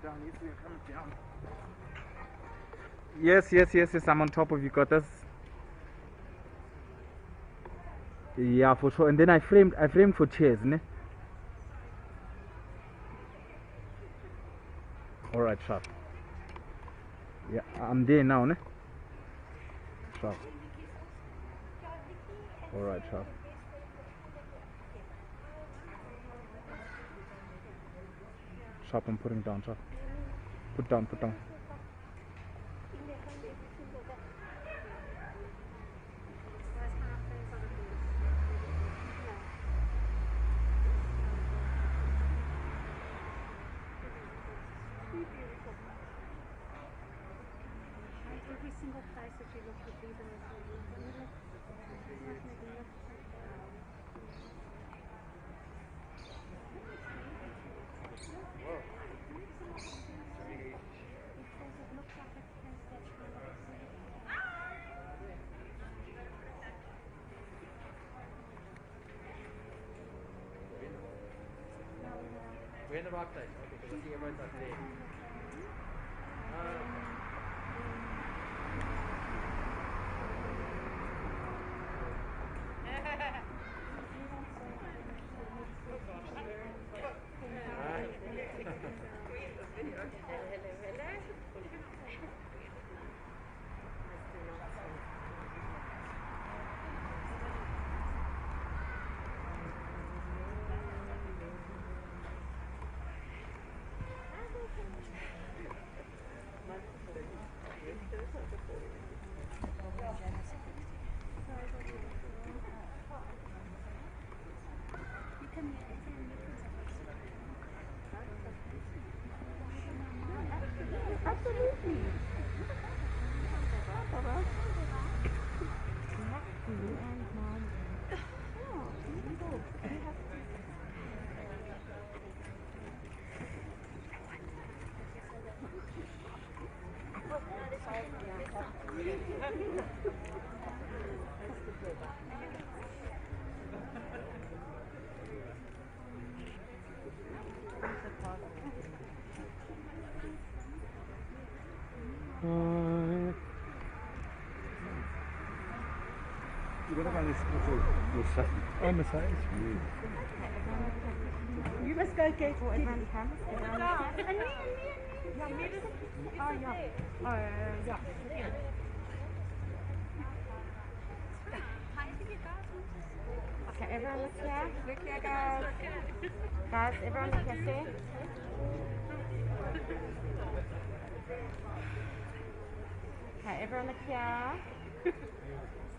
down. You see it coming down. Yes, I'm on top of you, got this. Yeah, for sure. And then I framed for chairs, ne? Alright, sharp. Yeah, I'm there now, ne? Sharp. Alright, sharp. Sharp, I'm putting down, sharp. Put down. Every single place that you look at Gidon is We're in the right place. Okay, so see everyone's up there. You must go get for everyone comes. Okay, everyone look here. Look here, guys. Guys, everyone look here. See? Okay, everyone look here.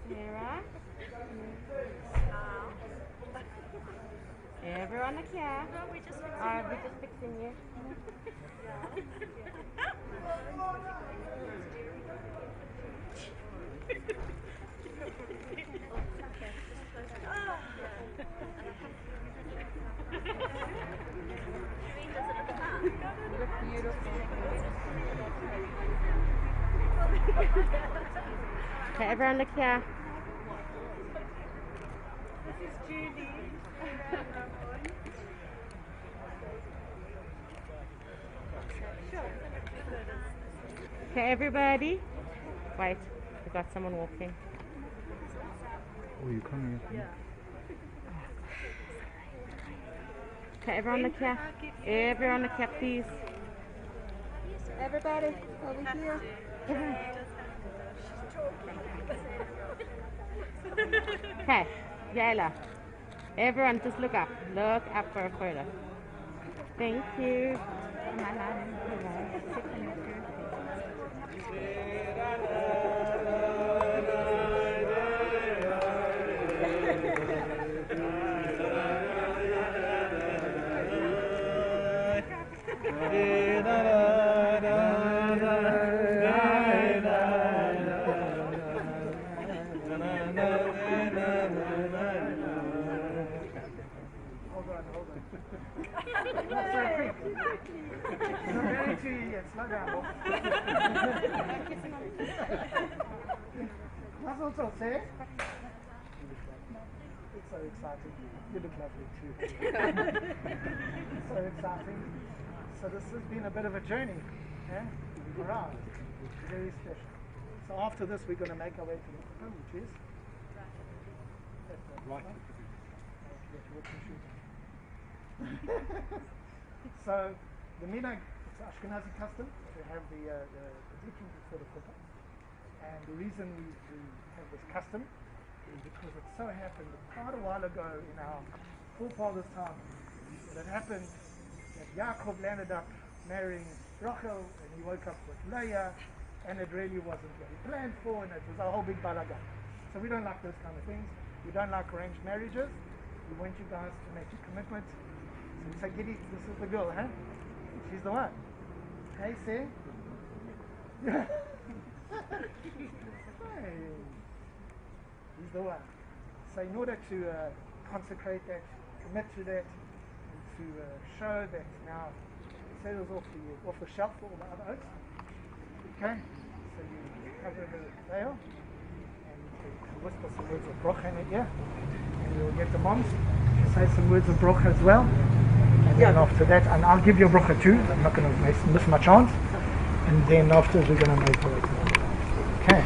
Sarah. Everyone look here. We're just fixing you. You look beautiful. Okay, everyone look here. This is Julie. Okay, everybody. Wait, we got someone walking. Oh, you coming here? Yeah. Okay, everyone look here. Everyone look here, please. Everybody, over here. Okay, Yayla. Everyone just look up. Look up for a photo. Thank you. Slow down. That's also safe. It's so exciting. You look lovely too. So exciting. So this has been a bit of a journey. Yeah? Around. Very special. So after this we're going to make our way to the Chupah, which is right. So the minhag, it's Ashkenazi custom to have the Bedeken before the Chupah. And the reason we have this custom is because it so happened that quite a while ago in our forefathers' time, it happened that Yaakov landed up marrying Rachel, and he woke up with Leah, and it really wasn't what he planned for, and it was a whole big balagan. So we don't like those kind of things. We don't like arranged marriages. We want you guys to make a commitment. So we say, Giddy, this is the girl, huh? She's the one. Hey, see? Hey. He's the one. So in order to consecrate that, commit to that, and to show that now settles off the shelf for all the other oaths. Okay? So you cover her veil, and you whisper some words of brocha in it, yeah? And you'll get the moms to say some words of brocha as well. And then after that, and I'll give you a brocha too, I'm not going to miss my chance. And then afterwards we're going to make our way to that. Okay?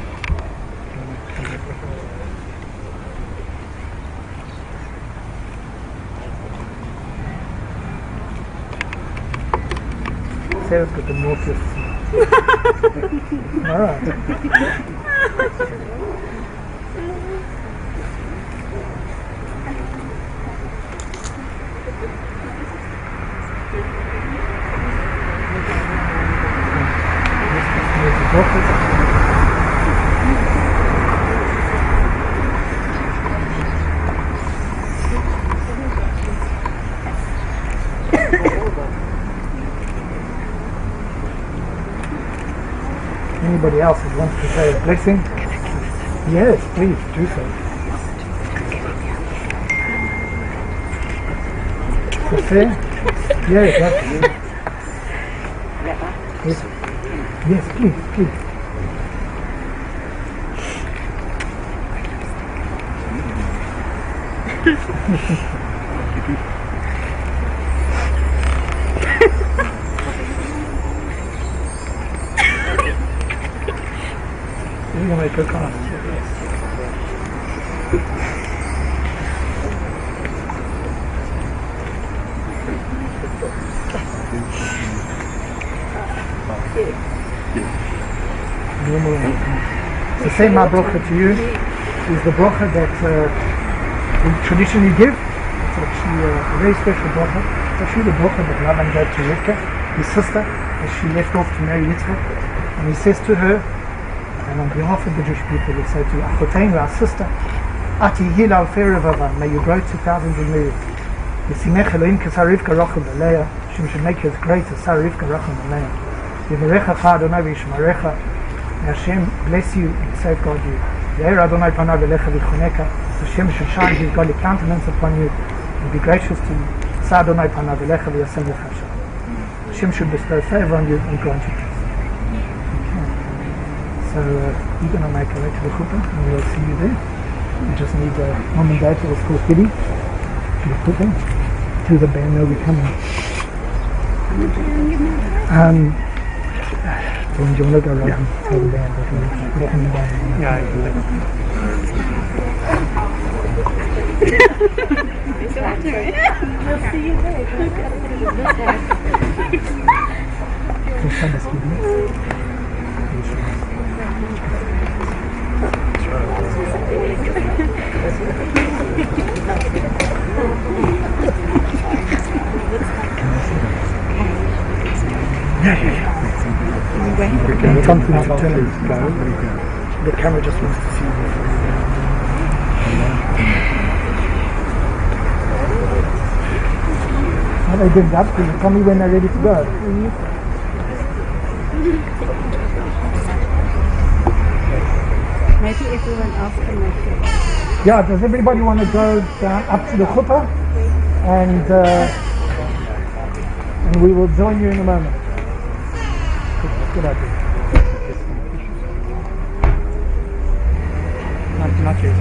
Sarah's got the naughtiest. Alright. Anybody else who wants to say a blessing? Yes, please do so. Fair? Yes, yes. Yes, please, please. You're going to make a cast. To say my brocha to you is the brocha that we traditionally give. It's actually a very special brocha. It's actually the brocha that Laban gave to Rivka, his sister, as she left off to marry Yitzchak. And he says to her, and on behalf of the Jewish people, we say to Achoteinu, our sister, Ati Hila Alferevava, may you grow to thousands of millions. Yisimech Elohim Kesar Rivka Rachel B'Leah, Hashem should make you as great as Sarah Rivka Rachel B'Leah. Yivarecha Cha Adonai v'Yishmarecha, may Hashem bless you and safeguard you. Ye'er Adonai Panav Elecha v'Yichoneka, Hashem should shine His godly countenance upon you and be gracious to you. Sa Adonai Panav Elecha v'Yasem Lecha. Hashem should bestow favor on you and grant you peace. So you're going to make our way to the Chupah and we'll see you there. We just need mom and dad to escort Giddy to the Chupah. To the band, they'll be coming. Do you want to go around and tell the band that we're coming down? Yeah, I can. We'll see you there. Something to turn and go. The camera just wants to see you. Well, they did that. Tell me when they're ready to go. Maybe everyone else can make it. Yeah, does everybody want to go down up to the Chupah? And we will join you in a moment. Good idea. Not yours.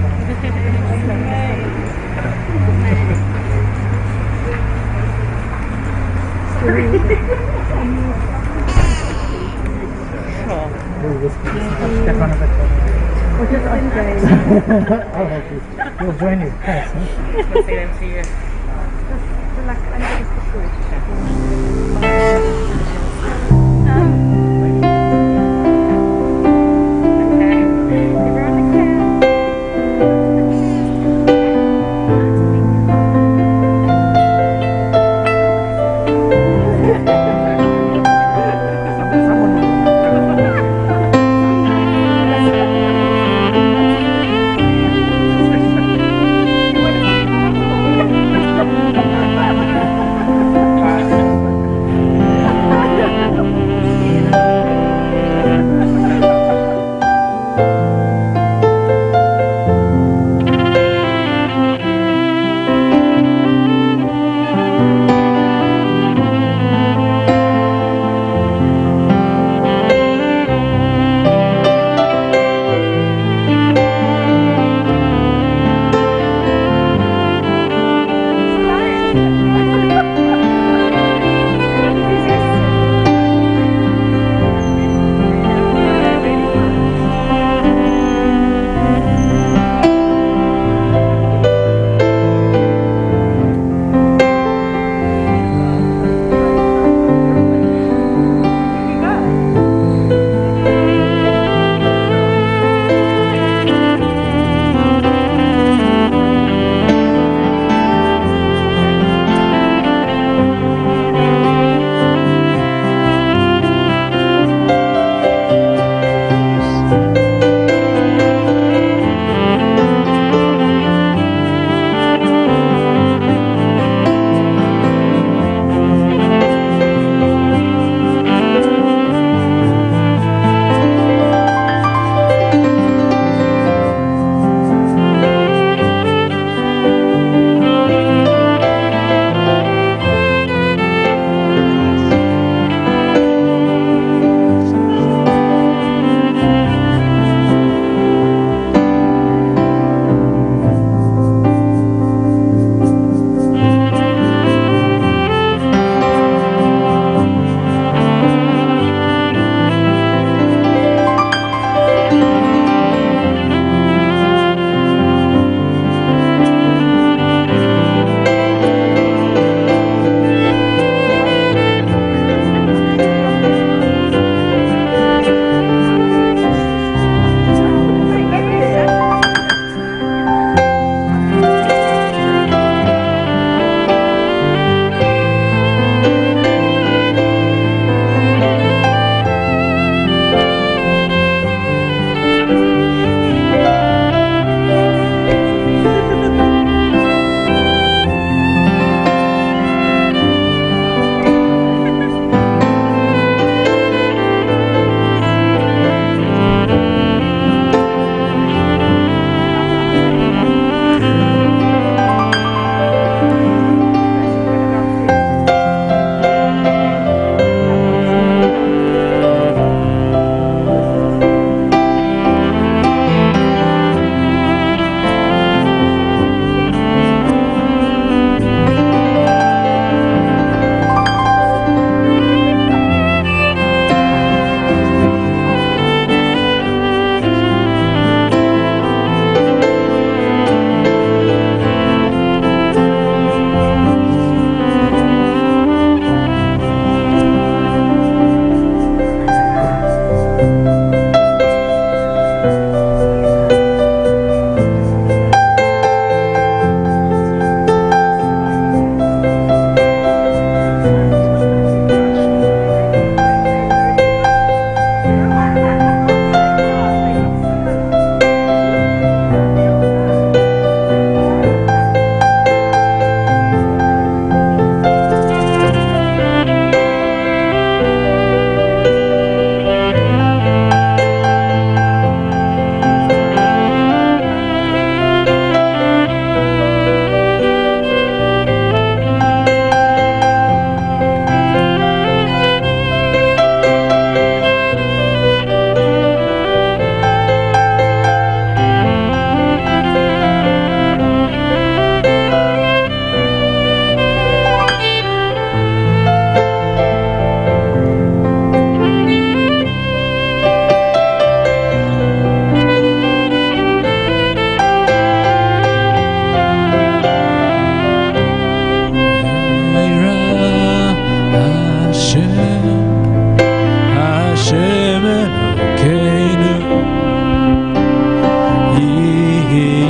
Sure. Very risky. Step on a bit. Or just Australian? I'll help you. We'll join you. Thanks. Huh? We'll see them to you. Just so like under the foot.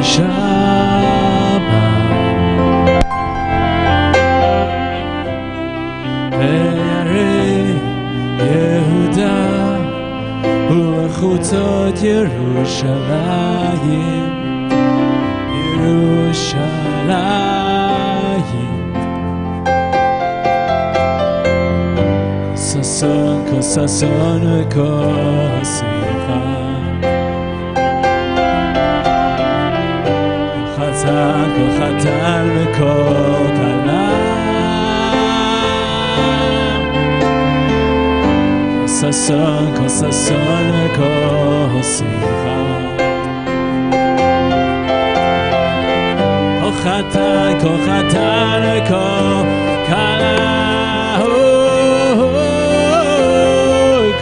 שמה בערי יהודה ובחוצות ירושלים ששון כל ששון וכל שמחה כל חתן וכל כלה ששון כל ששון וכל שמחה כל חתן וכל כלה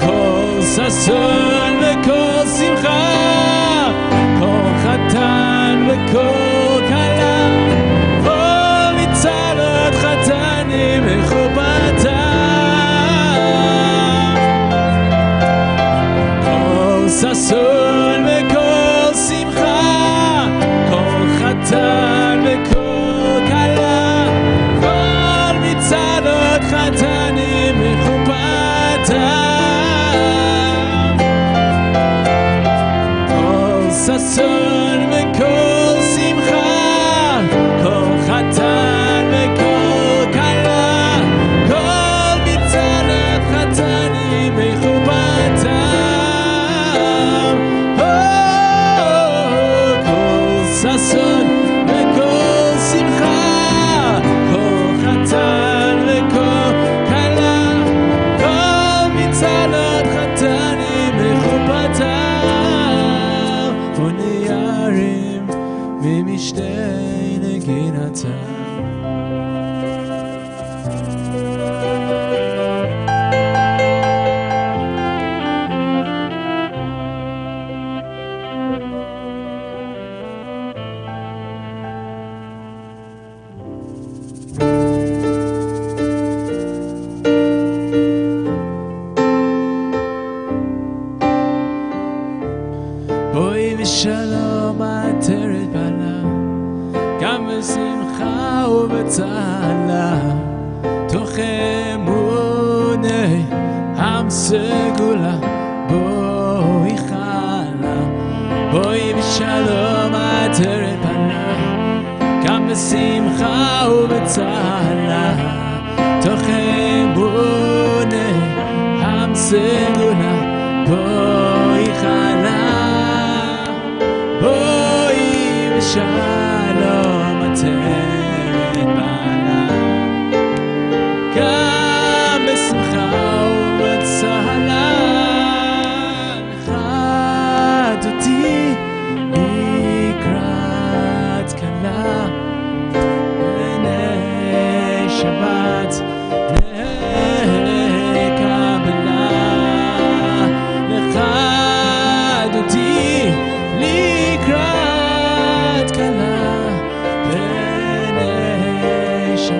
כל ששון וכל שמחה כל חתן וכל כלה כל מצוות חתנים וחופתם כל ששון וכל שמחה כל חתן וכל כלה כל מצוות חתנים וחופתם כל ששון וכל שמחה כל חתן וכל כלה כל מצוות חתנים וחופתם כל ששון וכל שמחה כל חתן וכל כלה כל מצוות חתנים וחופתם ונערים ממשתי נגינתם בואי בשלום עטרת בעלה גם בשמחה ובצהלה תוך אמוני עם סגולה בואי חלה בואי בשלום עטרת בעלה גם בשמחה ובצהלה תוך אמוני עם סגולה בואי חלה בואי בשלום עטרת בעלה גם בשמחה ובצהלה לכד אותי לקראת כלה בני שבת נקבלה לכד אותי לקראת כלה בני שבת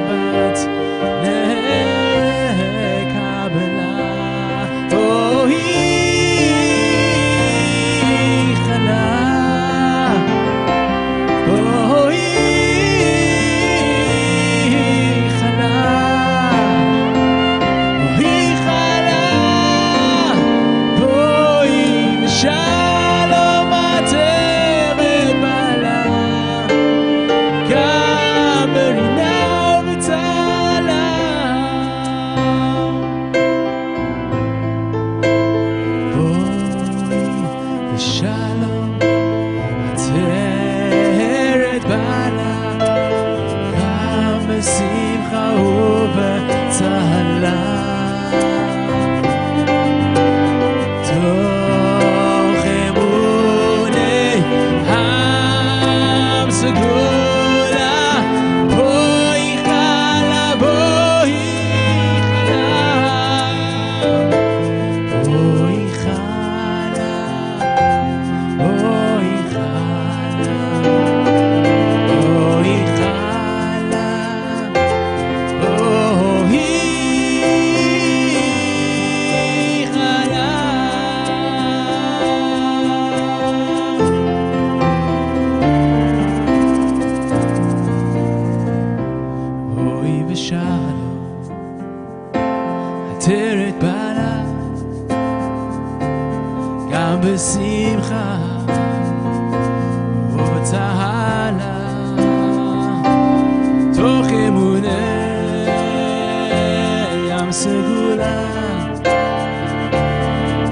segula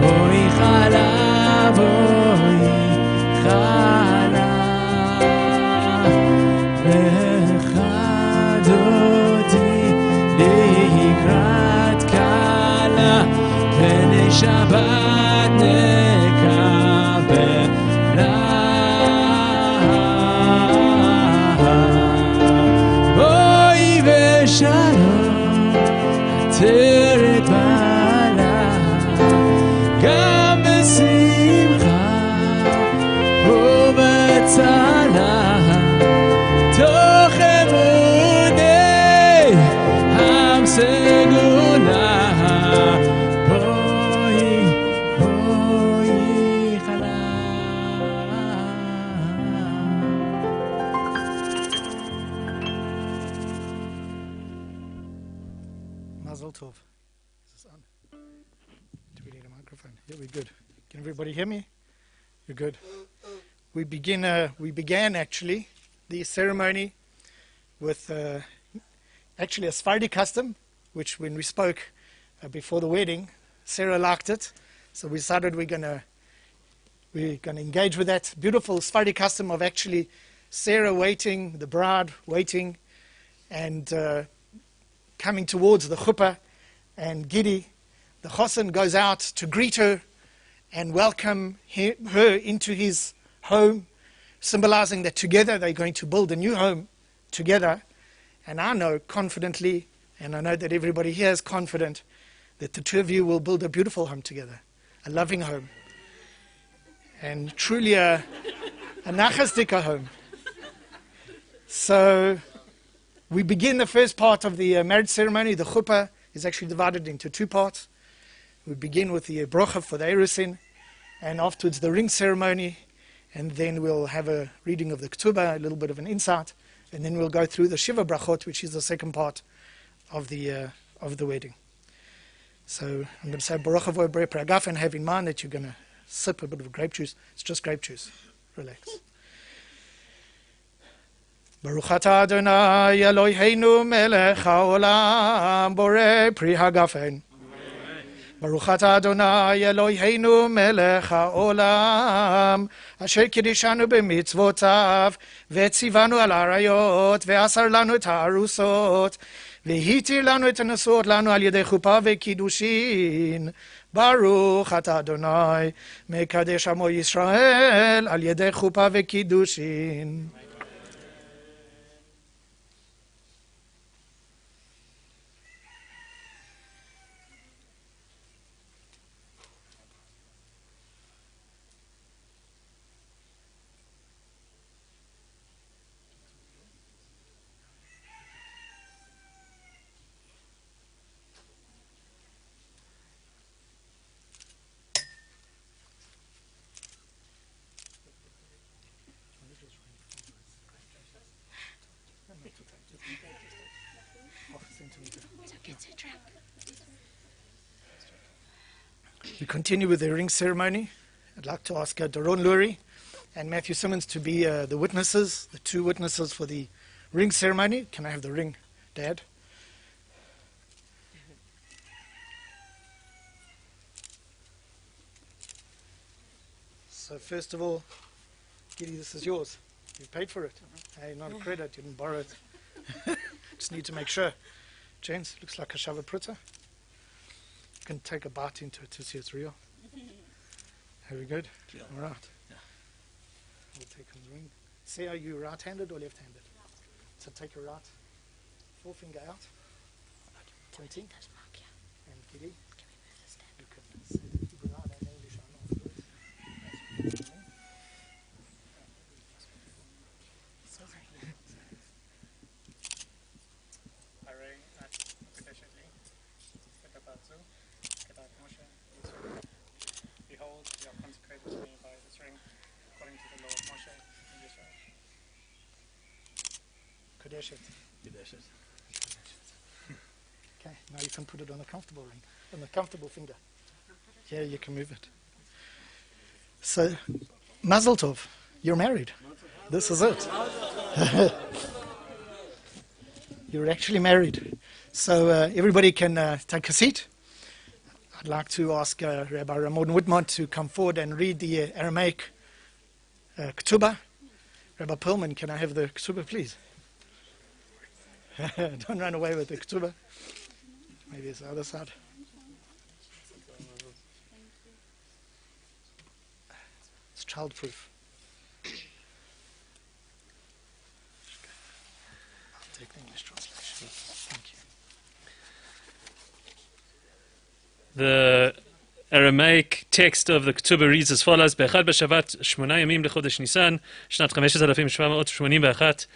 boi chala boi chala וחדותי לקראת קלה ונשבת נקבלה בואי ושלום עטרת בעלה גם בשמחה ובצלה תוך אמוני עם סגולה בואי חלה Mazel tov. Is this on? Do we need a microphone? Yeah, we're good. Can everybody hear me? You're good. We began actually the ceremony with actually a Sephardi custom, which when we spoke before the wedding, Sarah liked it, so we decided we're gonna engage with that beautiful Sephardi custom of actually Sarah waiting, the bride waiting, and coming towards the Chupah, and Gidi, the chosen, goes out to greet her and welcome her into his home, symbolizing that together they're going to build a new home together. And I know confidently, and I know that everybody here is confident, that the two of you will build a beautiful home together, a loving home, and truly a nachasdika home. So we begin the first part of the marriage ceremony. The Chupah is actually divided into two parts. We begin with the brocha for the erusin, and afterwards the ring ceremony, and then we'll have a reading of the ketubah, a little bit of an insight, and then we'll go through the shiva brachot, which is the second part of the wedding. So I'm going to say baruch avoy bre pragaf, and have in mind that you're going to sip a bit of grape juice. It's just grape juice. Relax. Baruch atah Adonai Eloheinu melech haolam borei pri hagafen. Baruch atah Adonai Eloheinu melech haolam asher kiddushanu b'mitzvotav vetzivanu al harayot ve'asar lanu et ha'arusot והתיר לנו את הנשואות לנו על ידי חופה וקידושין. ברוך אתה אדוני מקדש עמו ישראל על ידי חופה וקידושין. We continue with the ring ceremony. I'd like to ask Doron Lurie and Matthew Simmons to be the witnesses, the two witnesses for the ring ceremony. Can I have the ring, Dad? So first of all, Giddy, this is yours. You paid for it. Hey, not a credit, you didn't borrow it. Just need to make sure. James, looks like a Shabbat Pruta. You can take a bite into it to see it's real. Very good? All right. Yeah. We'll take the ring. Say, are you right-handed or left-handed? So take your right forefinger out. Pointing. And Giddy. You can say the Hebrew out and English out afterwards. Behold, you are consecrated to me by this ring, according to the law of Moshe and Israel. Kadeshet. Okay, now you can put it on the comfortable ring, on the comfortable finger. Yeah, you can move it. So, Mazel Tov, you're married. This is it. You're actually married. So everybody can take a seat. I'd like to ask Rabbi Ramon Whitmont to come forward and read the Aramaic Chupah. Rabbi Perlman, can I have the Chupah, please? Don't run away with the Chupah. Maybe it's the other side. It's childproof. I'll take the English translation. Thank you. The Aramaic text of the Chupah reads as follows: Be'echad b'Shavat 8 yamim lechodesh Nisan, shnat 5781,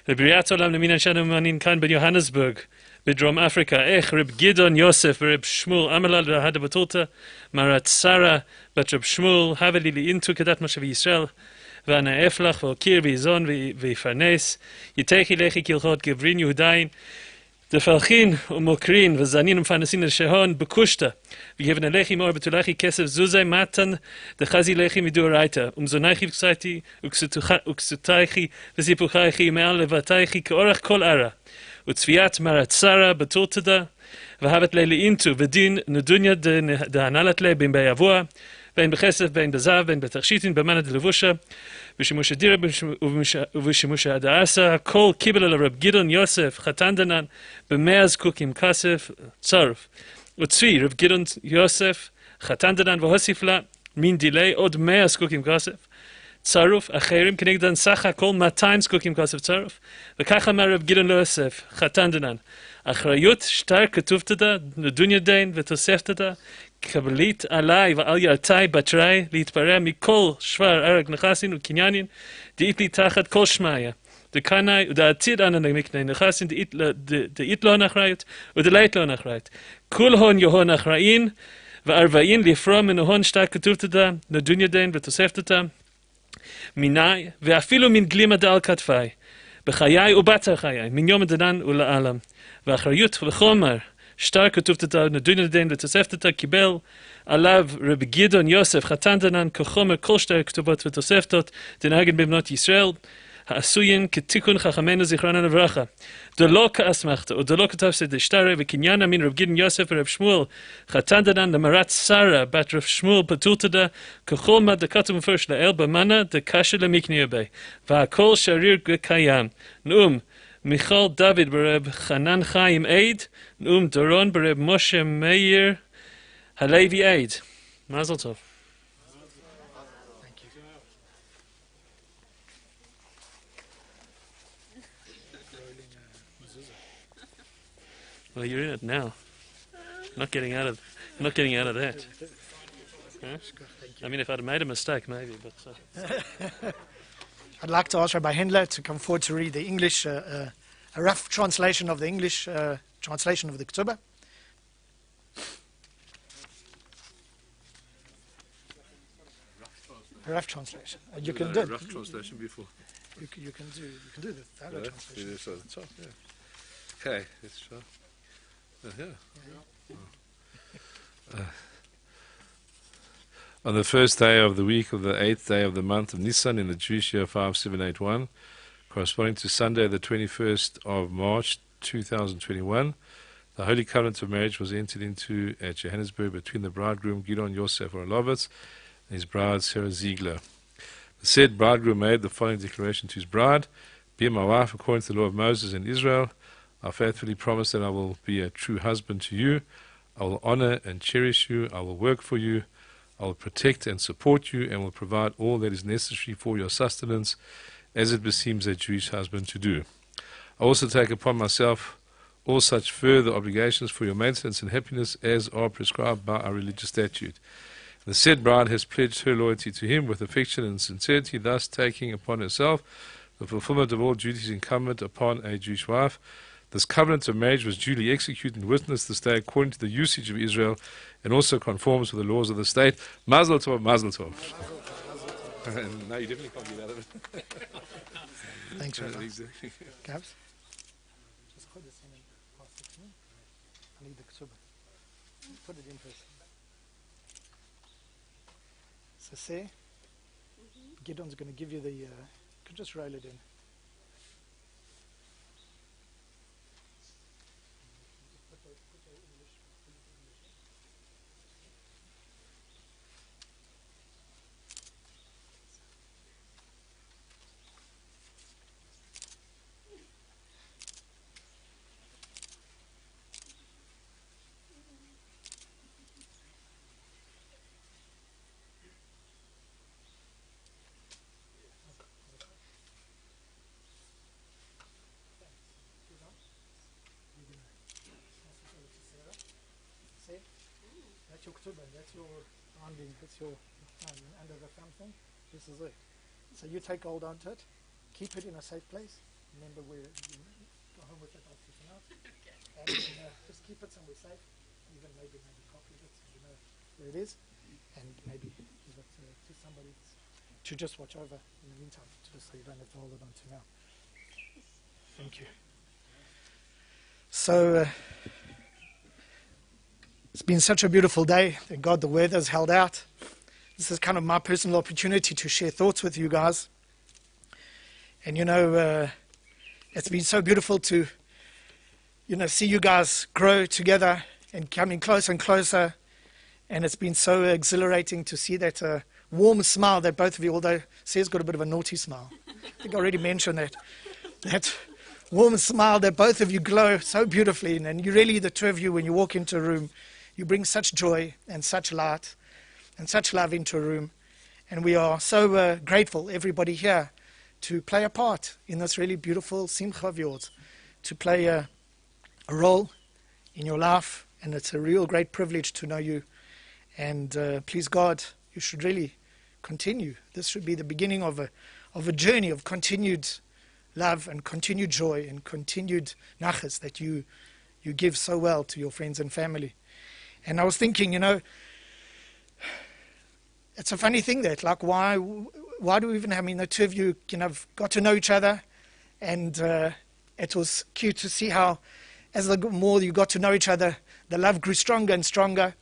B'Biriyat Olam Leminan Shanu Manin Kan Johannesburg, B'Drom Africa, Reb Gidon Yosef, Reb Shmuel Amalal Rahada Batulta, Marat Sarah, Bat Reb Shmuel, Haveli Li'intu Kedat Moshe Yisrael, V'ana Eflach, V'okir V'izon V'Farnes, Yitechi Lechi Kilchot Gevrin Yehudain, de Falchin Mokrin Vazanin Fanesin Shehon Bekushta V'Yevne Lechi Mor Betulachi Kesef Zuzay Matan de Chazi Lechi Miduraita Zonachi V'Ksati Uksutaichi V'Zipuchaichi Me'al Levataichi Keorach Kol Ara Utzviat Maratzara Betultada V'Havet Leili Intu V'Din Nudunya de Hanalat Le Ben Be'Yavua Ben Bechesef Ben Bezav Ben Betachshitin B'Mana de Levusha V'Shimush Adira V'Shimush Adasa Kol Kibel Al Reb Gidon Yosef Chatandanan B'Meaz Kukim Kasef Tzarf Utzvi Reb Gidon Yosef Chatandanan V'Hosifla Min Delay Od Meaz Kukim Kasef Tzaruf Acherim Kenegdan Sacha Kol 200 Kukim Kasef Tzaruf V'Kacha Ma Reb Gidon Yosef Chatandanan Achrayut Shtar Ketuvtada Nedunya Dain V'Toseftada Kabbalit alai va'al yartai batrai liitpareh mikol shvar arag nechasin ukinyanin de'it li tachat kol shmaya de'kanai u'da'atid anan miknei nechasin de'it lo nachrayut u'delait lo nachrayut kul hon yohon nachrayin va'arvayin lifrom menohon shtar ketuvtada nedunya dain v'toseftada minai ve'afilu min glima da'al katfai b'chayai u'batar chayai min yom danan u'la'alam va'achrayut v'chomar Shtar Ketuvtata Nedunya Dain V'Tosefta Kibel Alav Reb Gidon Yosef Chatandanan Kochomer Kol Shtar Ketuvot V'Toseftot Denagen B'Bnot Yisrael Ha'asuyin Ketikun Chachamenu Zichronan Levracha Delo Ka'asmachta Udelo Ketavse Deshtare V'Kinyana Min Reb Gidon Yosef Reb Shmuel Chatandanan Lemarat Sarah Bat Reb Shmuel Patultada Kochol Mad Dekatum First La'el B'Mana Dekashe Lemikniyabei V'Hakol Sharir G'Kayam Nu'um Michal David Bereb Chanan Chaim Eid, Doron Bereb Moshe Meir Halevi Eid. Mazel Tov. Thank you. Well, you're in it now. Not getting out of that. Huh? I mean, if I'd made a mistake, maybe, but. I'd like to ask Rabbi Hendler to come forward to read the English, a rough translation of the English translation of the Chupah. A rough translation. You can do rough translation before. You can do the thorough translation. It is at the top, yeah. Okay, let's try. On the first day of the week of the 8th day of the month of Nisan in the Jewish year 5781, corresponding to Sunday the 21st of March 2021, the Holy Covenant of Marriage was entered into at Johannesburg between the bridegroom Gidon Yosef Orelowitz and his bride Sarah Ziegler. The said bridegroom made the following declaration to his bride: "Be my wife according to the law of Moses and Israel. I faithfully promise that I will be a true husband to you. I will honor and cherish you. I will work for you. I will protect and support you and will provide all that is necessary for your sustenance, as it beseems a Jewish husband to do. I also take upon myself all such further obligations for your maintenance and happiness as are prescribed by our religious statute." The said bride has pledged her loyalty to him with affection and sincerity, thus taking upon herself the fulfillment of all duties incumbent upon a Jewish wife. This covenant of marriage was duly executed and witnessed this day according to the usage of Israel and also conforms with the laws of the state. Mazel Tov, Mazel Tov. No, you definitely can't get out of it. Thanks very much. Exactly. Gabs? Just put this in and pass it to me. I need the Chupah. Put it in first. So say, Gidon's going to give you the, could just roll it in. your Chupah, that's your rounding, that's your under the thumb thing. This is it. So you take hold onto it, keep it in a safe place. Remember where you go home with it after tonight. And just keep it somewhere safe. Even maybe copy it so you know where it is. And maybe give it to somebody to just watch over in the meantime, just so you don't have to hold it on to now. Thank you. So it's been such a beautiful day. Thank God the weather's held out. This is kind of my personal opportunity to share thoughts with you guys. And it's been so beautiful to see you guys grow together and coming closer and closer. And it's been so exhilarating to see that warm smile that both of you, although Sarah's got a bit of a naughty smile. I think I already mentioned that. That warm smile that both of you glow so beautifully. And you really, the two of you, when you walk into a room, you bring such joy and such light and such love into a room. And we are so grateful, everybody here, to play a part in this really beautiful simcha of yours, to play a role in your life. And it's a real great privilege to know you. And please God, you should really continue. This should be the beginning of a journey of continued love and continued joy and continued nachas that you give so well to your friends and family. And I was thinking, it's a funny thing that, like, why do we even have, the two of you, got to know each other, and it was cute to see how, as the more you got to know each other, the love grew stronger and stronger.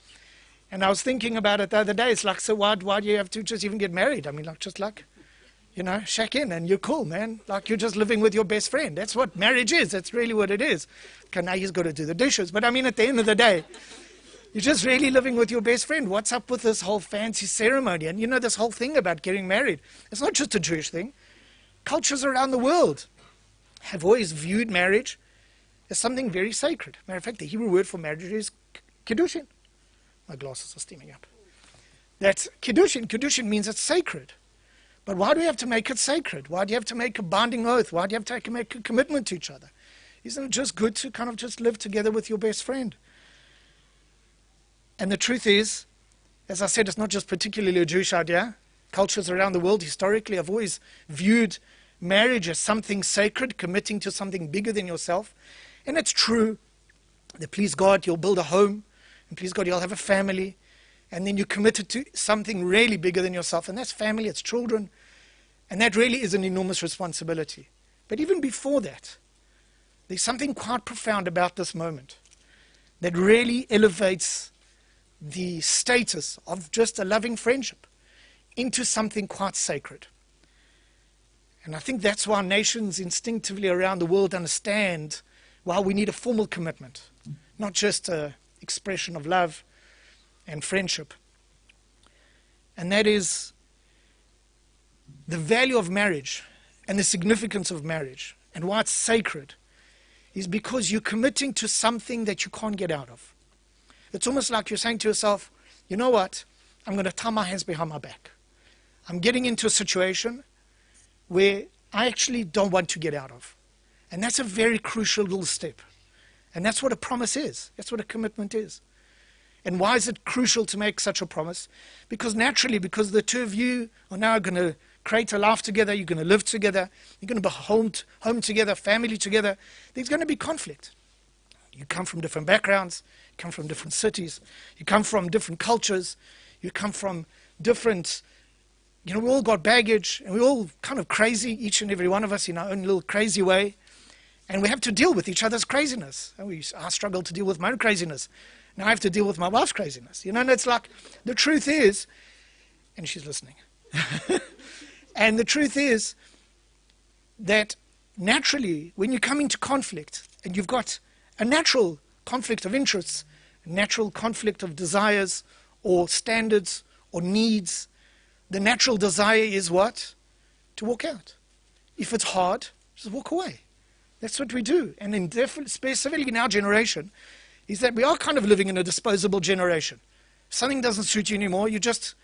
And I was thinking about it the other day. It's like, so why do you have to just even get married? Shack in and you're cool, man. Like, you're just living with your best friend. That's what marriage is. That's really what it is. Okay, now he's got to do the dishes. But at the end of the day, you're just really living with your best friend. What's up with this whole fancy ceremony? And this whole thing about getting married. It's not just a Jewish thing. Cultures around the world have always viewed marriage as something very sacred. Matter of fact, the Hebrew word for marriage is kiddushin. My glasses are steaming up. That's kiddushin. Kiddushin means it's sacred. But why do we have to make it sacred? Why do you have to make a binding oath? Why do you have to make a commitment to each other? Isn't it just good to kind of just live together with your best friend? And the truth is, as I said, it's not just particularly a Jewish idea. Cultures around the world historically have always viewed marriage as something sacred, committing to something bigger than yourself. And it's true that, please God, you'll build a home, and please God, you'll have a family, and then you're committed to something really bigger than yourself, and that's family, it's children, and that really is an enormous responsibility. But even before that, there's something quite profound about this moment that really elevates the status of just a loving friendship into something quite sacred. And I think that's why nations instinctively around the world understand why we need a formal commitment, not just an expression of love and friendship. And that is the value of marriage and the significance of marriage and why it's sacred is because you're committing to something that you can't get out of. It's almost like you're saying to yourself, you know what, I'm going to tie my hands behind my back. I'm getting into a situation where I actually don't want to get out of. And that's a very crucial little step. And that's what a promise is. That's what a commitment is. And why is it crucial to make such a promise? Because naturally, because the two of you are now going to create a life together, you're going to live together, you're going to be home together, family together, there's going to be conflict. You come from different backgrounds, you come from different cities, you come from different cultures, you come from different, we all got baggage, and we're all kind of crazy, each and every one of us in our own little crazy way, and we have to deal with each other's craziness. And I struggle to deal with my own craziness. Now I have to deal with my wife's craziness. And it's like, the truth is, and she's listening, and the truth is that naturally, when you come into conflict, and you've got a natural conflict of interests, a natural conflict of desires, or standards, or needs, the natural desire is what? To walk out. If it's hard, just walk away. That's what we do. And specifically in our generation, is that we are kind of living in a disposable generation. If something doesn't suit you anymore, you just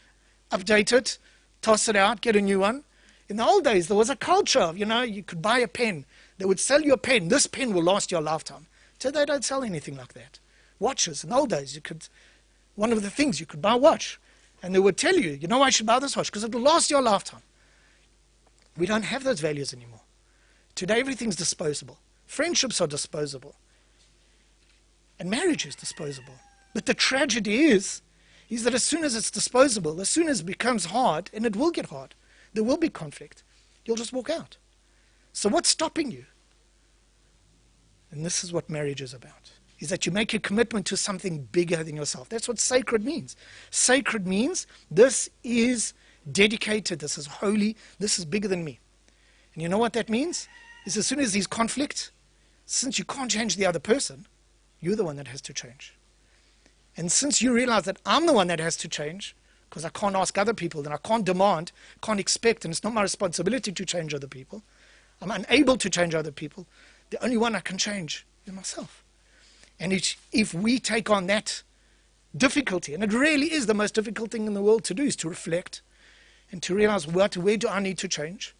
update it, toss it out, get a new one. In the old days, there was a culture of, you could buy a pen. They would sell you a pen. This pen will last your lifetime. Today, they don't sell anything like that. Watches, in the old days, one of the things. You could buy a watch, and they would tell you, you know why you should buy this watch? Because it will last your lifetime. We don't have those values anymore. Today, everything's disposable. Friendships are disposable. And marriage is disposable. But the tragedy is that as soon as it's disposable, as soon as it becomes hard, and it will get hard, there will be conflict, you'll just walk out. So what's stopping you? And this is what marriage is about, is that you make a commitment to something bigger than yourself. That's what sacred means. Sacred means this is dedicated, this is holy, this is bigger than me. And you know what that means? Is as soon as there's conflict, since you can't change the other person, you're the one that has to change. And since you realize that I'm the one that has to change, because I can't ask other people, then I can't demand, can't expect, and it's not my responsibility to change other people. I'm unable to change other people. The only one I can change is myself. And if we take on that difficulty, and it really is the most difficult thing in the world to do, is to reflect and to realize where do I need to change,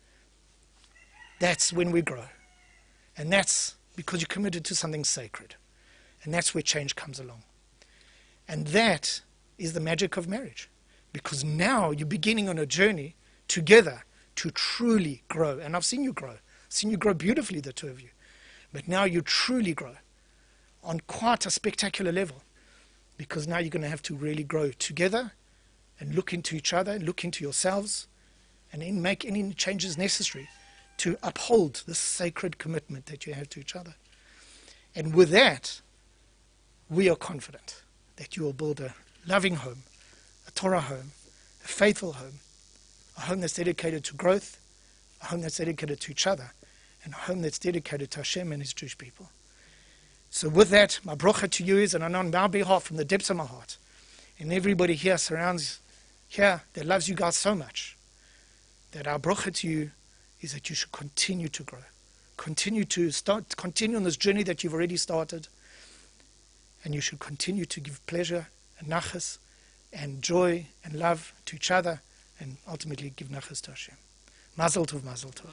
that's when we grow. And that's because you're committed to something sacred. And that's where change comes along. And that is the magic of marriage. Because now you're beginning on a journey together to truly grow. And I've seen you grow. I've seen you grow beautifully, the two of you. But now you truly grow on quite a spectacular level. Because now you're going to have to really grow together and look into each other and look into yourselves and then make any changes necessary to uphold this sacred commitment that you have to each other. And with that, we are confident that you will build a loving home, a Torah home, a faithful home, a home that's dedicated to growth, a home that's dedicated to each other, and a home that's dedicated to Hashem and His Jewish people. So with that, my bracha to you is, and I know on our behalf from the depths of my heart, and everybody here surrounds here that loves you guys so much, that our bracha to you is that you should continue to grow. Continue on this journey that you've already started. And you should continue to give pleasure and nachas and joy and love to each other and ultimately give nachas to Hashem. Mazel tov, mazel tov.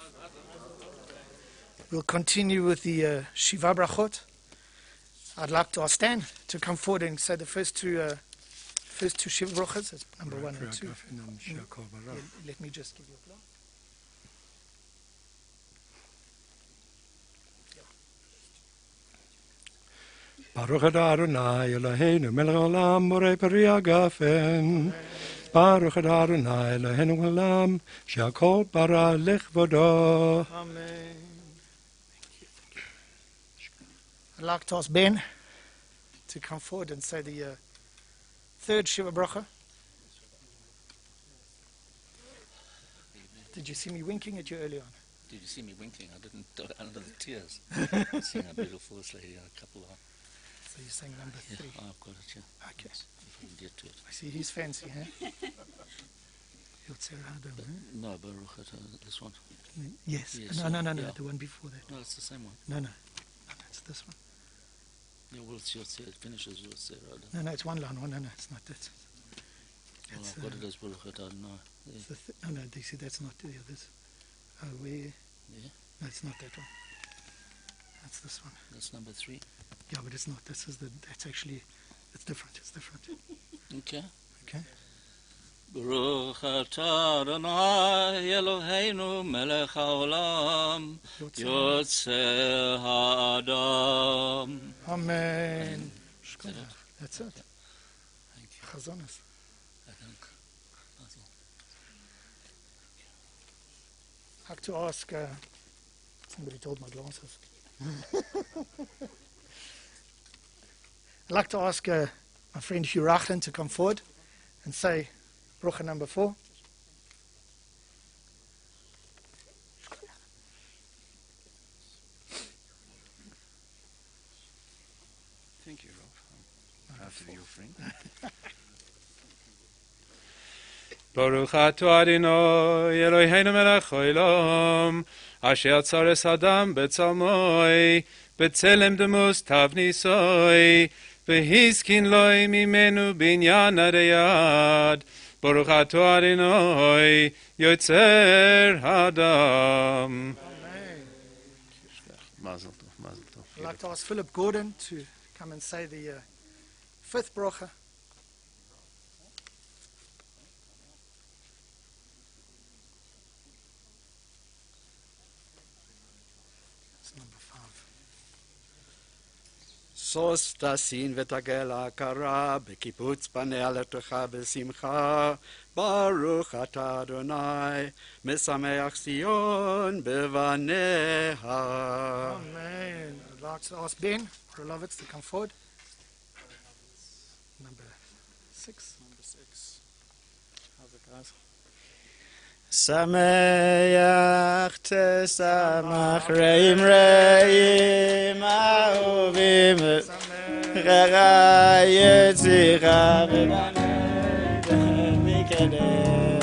We'll continue with the Shiva Brachot. I'd like to ask Stan to come forward and say the first two Shiva Brachos. That's number 1 and 2. Let me just give you a glass. Baruch atah Adonai Eloheinu melech haolam borei peri hagafen. Baruch atah Adonai Eloheinu haolam she'akol bara lechvodo. Amen. Thank you. I'd like to ask Ben to come forward and say the third Shiva Bracha. Did you see me winking at you earlier on? Did you see me winking? I didn't, under the tears. Seeing how beautiful this lady, a couple of... So you're saying number 3? Yeah, I've got it, yeah. Okay. If we can get to it. I see he's fancy, huh? No, Baruch atah, this one. Yes. Yes, No, yeah. the one before that. No, it's the same one. No, it's this one. Yeah, well, it's your it finishes your Sarah. No, it's one line. No, it's not that. Well, I've got it as Baruch atah, no. Yeah. No, you see, that's not the others. Oh, where? Yeah. No, it's not that one. That's this one. That's number 3. Yeah, but it's not. That's actually, it's different. It's different. Okay. Okay. Baruch atah Adonai Eloheinu melech haolam yotzei ha'adam. Amen. That's it. Thank you. Chazonas. I'd like to ask, somebody told my glasses. I'd like to ask my friend Hugh Rachlan to come forward and say Bracha number 4. Thank you, Rob. Proud to be your friend. Baruch atah Adonai Eloheinu melech haolam asher yatzar es adam betzalmoi b'tzelem demus tavnisoi v'hiskin loi mimenu binyan areyad Baruch atah Adonai yotzer adam. Mazel tov, mazel tov. I'd like to ask Philip Gordon to come and say the 5th Bracha. Baruch atah Adonai Eloheinu melech haolam asher yatzar es adam betzalmoi b'tzelem demus tavnisoi v'hiskin loi mimenu binyan areyad Baruch atah Adonai yotzer adam. I'd like to ask Philip Gordon to come and say the number 5. שוש תסין ותגל הכרה בקיבוץ פניה לתוכה בשמחה ברוך אתה אדוני משמח ציון בבניה. Amen. I'd like to ask Ben Orelowitz to come forward. Number 6. Number 6. How's it, guys? שמח תשמח רעים רעים אהובים רע יצירה וגנב מקדם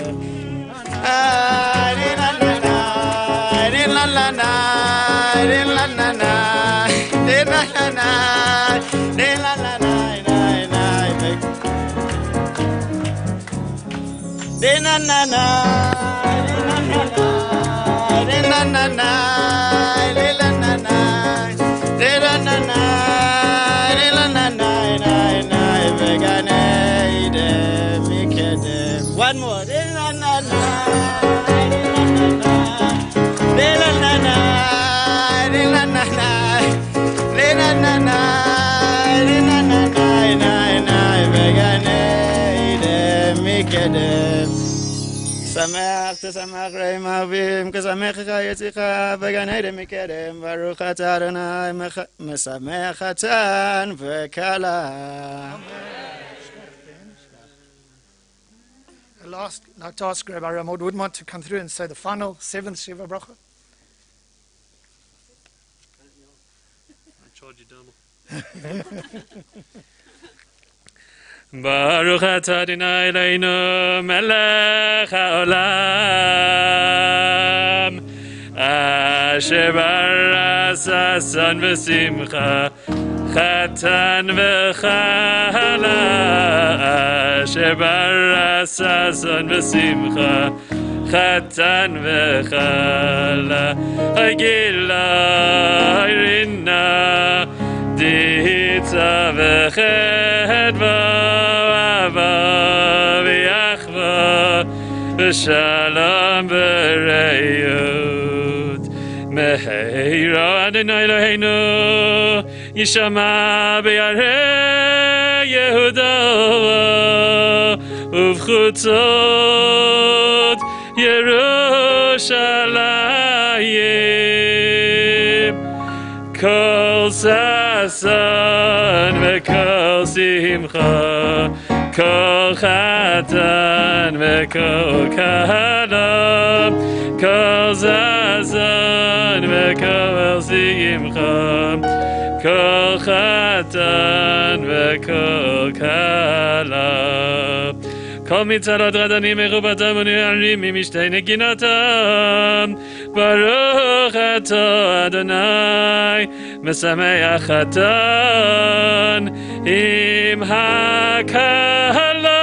One more. שמח תשמח רעים אהובים כשמחך יציך בגן עדן מקדם ברוך אתה אדוני משמח חתן וכלה. I'd like to ask Rabbi Ramod Woodmont to come through and say the final 7th Shiva Bracha. I charge you double. Baruch atah Adonai Eloheinu melech haolam asher baras hasan v'simcha chatan v'chala asher baras hasan v'simcha chatan v'chala hagila irina ditza v'chedva Shalom berayut meheira Adonai Eloheinu yishama b'yarei Yehuda uvchutzot Yerushalayim kol sason v'kol simcha Kol chatan v'kol kala Kol zazan v'kol simcha Kol chatan v'kol kala Kol mitzalot radanim merubatam u'ne'arim mishtei neginatam Baruch atah Adonai mesameach chatan im hakala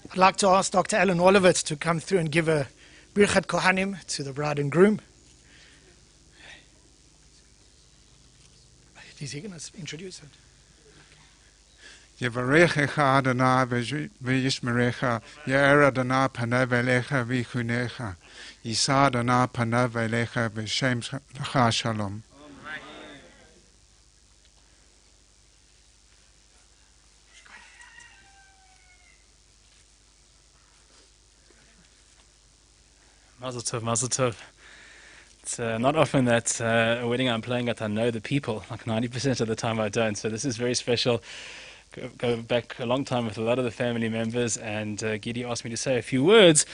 I'd like to ask Dr. Alan Orelowitz to come through and give a Birchat Kohanim to the bride and groom. Is he going to introduce it? יברכך אדוני וישמרך, יאר אדוני פניו אליך ויחונך, יישא אדוני פניו אליך ושם לך שלום. Mazel tov, mazel tov. It's not often that a wedding I'm playing at I know the people, like 90% of the time I don't, so this is very special. Go back a long time with a lot of the family members, and Gidi asked me to say a few words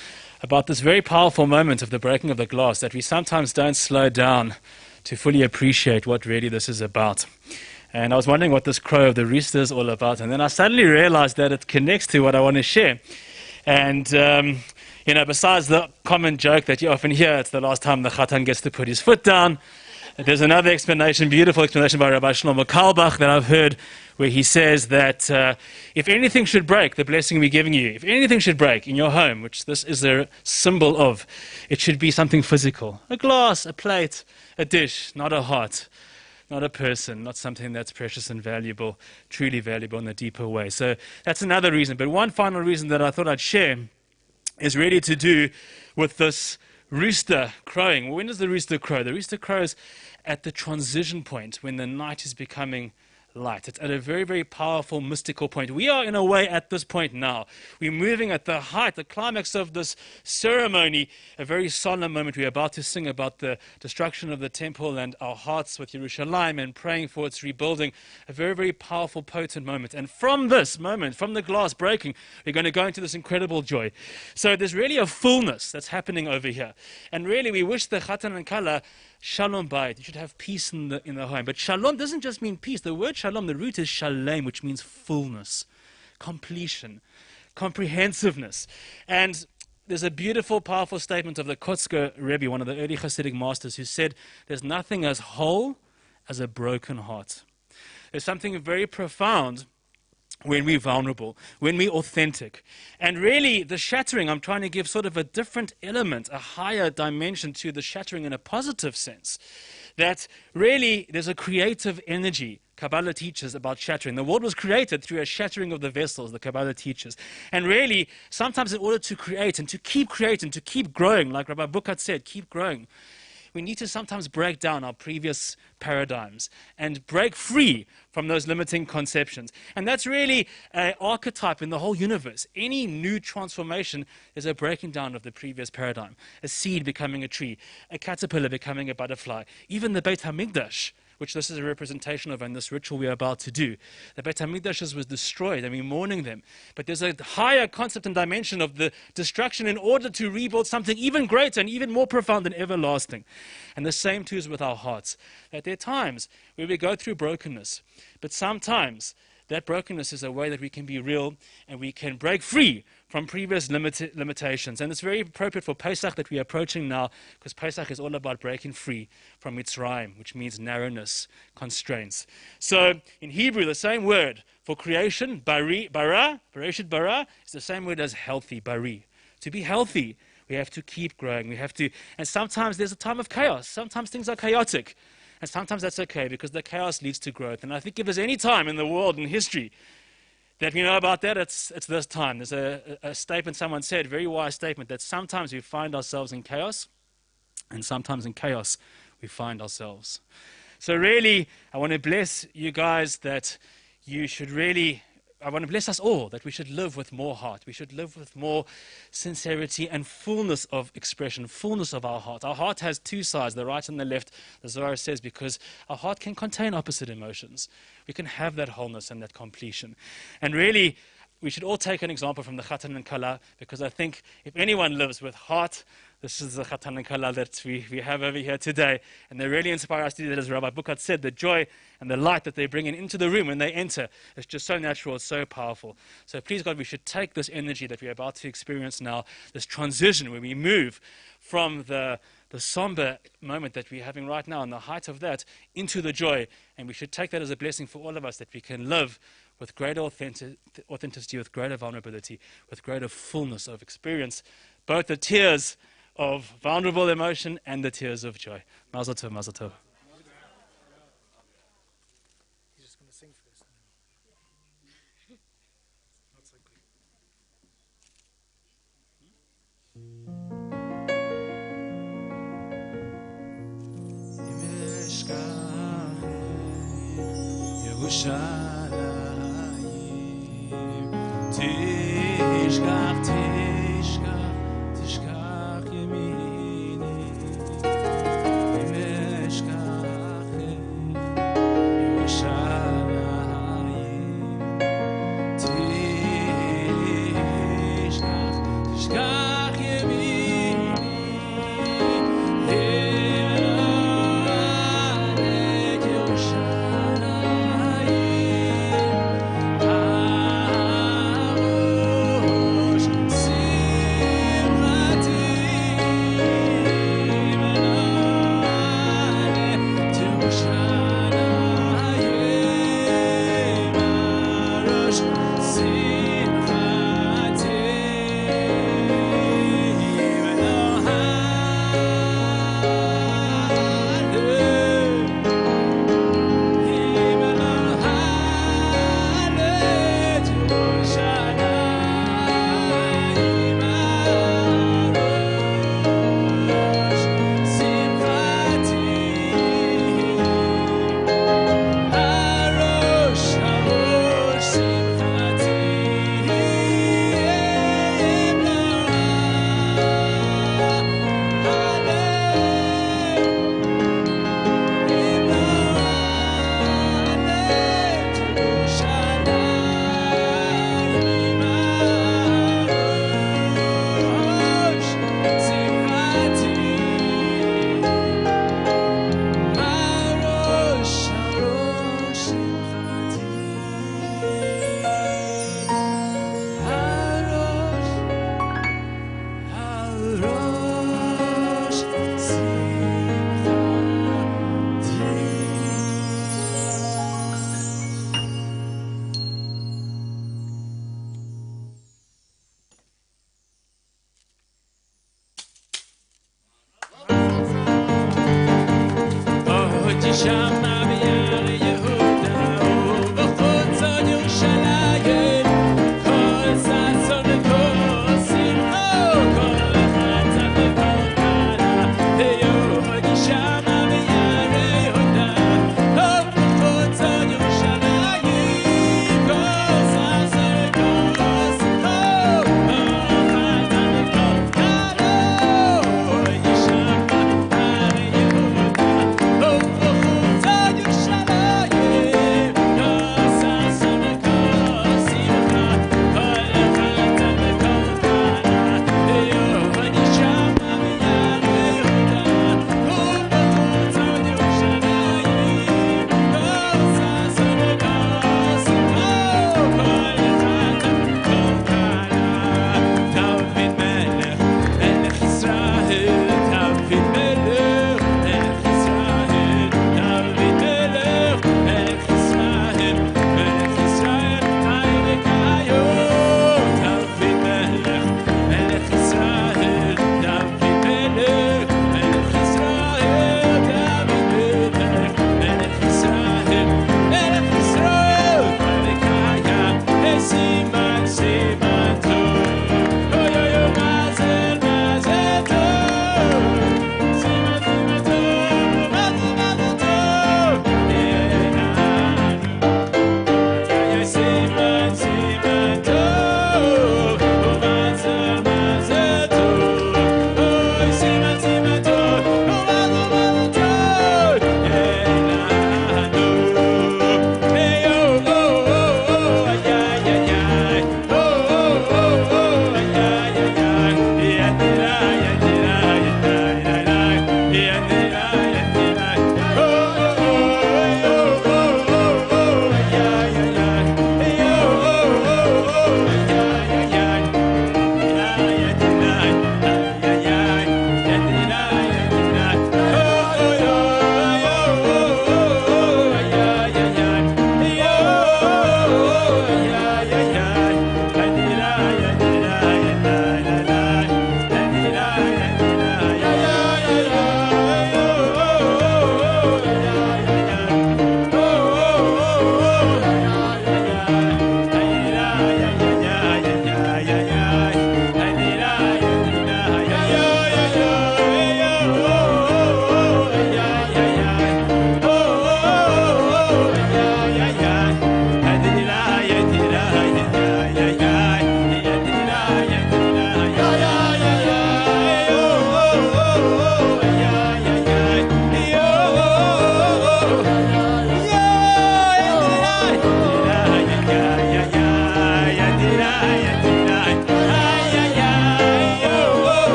about this very powerful moment of the breaking of the glass, that we sometimes don't slow down to fully appreciate what really this is about. And I was wondering what this crow of the rooster is all about, and then I suddenly realized that it connects to what I want to share. And besides the common joke that you often hear, it's the last time the Chatan gets to put his foot down, there's another explanation, beautiful explanation by Rabbi Shlomo Carlebach that I've heard, where he says that if anything should break, the blessing we're giving you, if anything should break in your home, which this is a symbol of, it should be something physical. A glass, a plate, a dish, not a heart, not a person, not something that's precious and valuable, truly valuable in a deeper way. So that's another reason. But one final reason that I thought I'd share is really to do with this rooster crowing. When does the rooster crow? The rooster crows at the transition point when the night is becoming light. It's at a very, very powerful, mystical point. We are, in a way, at this point now. We're moving at the height, the climax of this ceremony, a very solemn moment. We're about to sing about the destruction of the temple and our hearts with Yerushalayim and praying for its rebuilding. A very, very powerful, potent moment. And from this moment, from the glass breaking, we're going to go into this incredible joy. So there's really a fullness that's happening over here. And really, we wish the Chatan and Kala Shalom Bayit. You should have peace in the home. But shalom doesn't just mean peace. The word shalom, the root is shalem, which means fullness, completion, comprehensiveness. And there's a beautiful, powerful statement of the Kotzker Rebbe, one of the early Hasidic masters, who said, there's nothing as whole as a broken heart. There's something very profound when we're vulnerable, when we're authentic. And really, the shattering, I'm trying to give sort of a different element, a higher dimension to the shattering in a positive sense. That really, there's a creative energy. Kabbalah teaches about shattering. The world was created through a shattering of the vessels, the Kabbalah teaches. And really, sometimes in order to create and to keep creating, to keep growing, like Rabbi Bukat said, keep growing, we need to sometimes break down our previous paradigms and break free from those limiting conceptions. And that's really an archetype in the whole universe. Any new transformation is a breaking down of the previous paradigm. A seed becoming a tree, a caterpillar becoming a butterfly. Even the Beit HaMikdash, which this is a representation of in this ritual we are about to do. The Beit HaMikdash was destroyed and we're mourning them. But there's a higher concept and dimension of the destruction in order to rebuild something even greater and even more profound and everlasting. And the same too is with our hearts. That there are times where we go through brokenness, but sometimes that brokenness is a way that we can be real and we can break free from previous limitations. And it's very appropriate for Pesach that we're approaching now, because Pesach is all about breaking free from Mitzrayim, which means narrowness, constraints. So in Hebrew, the same word for creation, bara, bereshit bara, is the same word as healthy, bari. To be healthy, we have to keep growing. We have to, and sometimes there's a time of chaos. Sometimes things are chaotic. And sometimes that's okay, because the chaos leads to growth. And I think if there's any time in the world, in history, that we know about that, it's this time. There's a statement someone said, very wise statement, that sometimes we find ourselves in chaos, and sometimes in chaos we find ourselves. So really, I want to bless you guys that you should really, I want to bless us all that we should live with more heart. We should live with more sincerity and fullness of expression, fullness of our heart. Our heart has two sides, the right and the left, the Zohar says, because our heart can contain opposite emotions. We can have that wholeness and that completion. And really, we should all take an example from the Chatan and Kala, because I think if anyone lives with heart, this is the Chatan and Kala that we have over here today. And they really inspire us to do that. As Rabbi Bukat said, the joy and the light that they bring into the room when they enter is just so natural, it's so powerful. So please God, we should take this energy that we're about to experience now, this transition where we move from the somber moment that we're having right now and the height of that into the joy. And we should take that as a blessing for all of us, that we can live with greater authenticity, with greater vulnerability, with greater fullness of experience, both the tears of vulnerable emotion and the tears of joy. Mazel tov, mazel tov. He's just going to sing first. Not so quick. Shama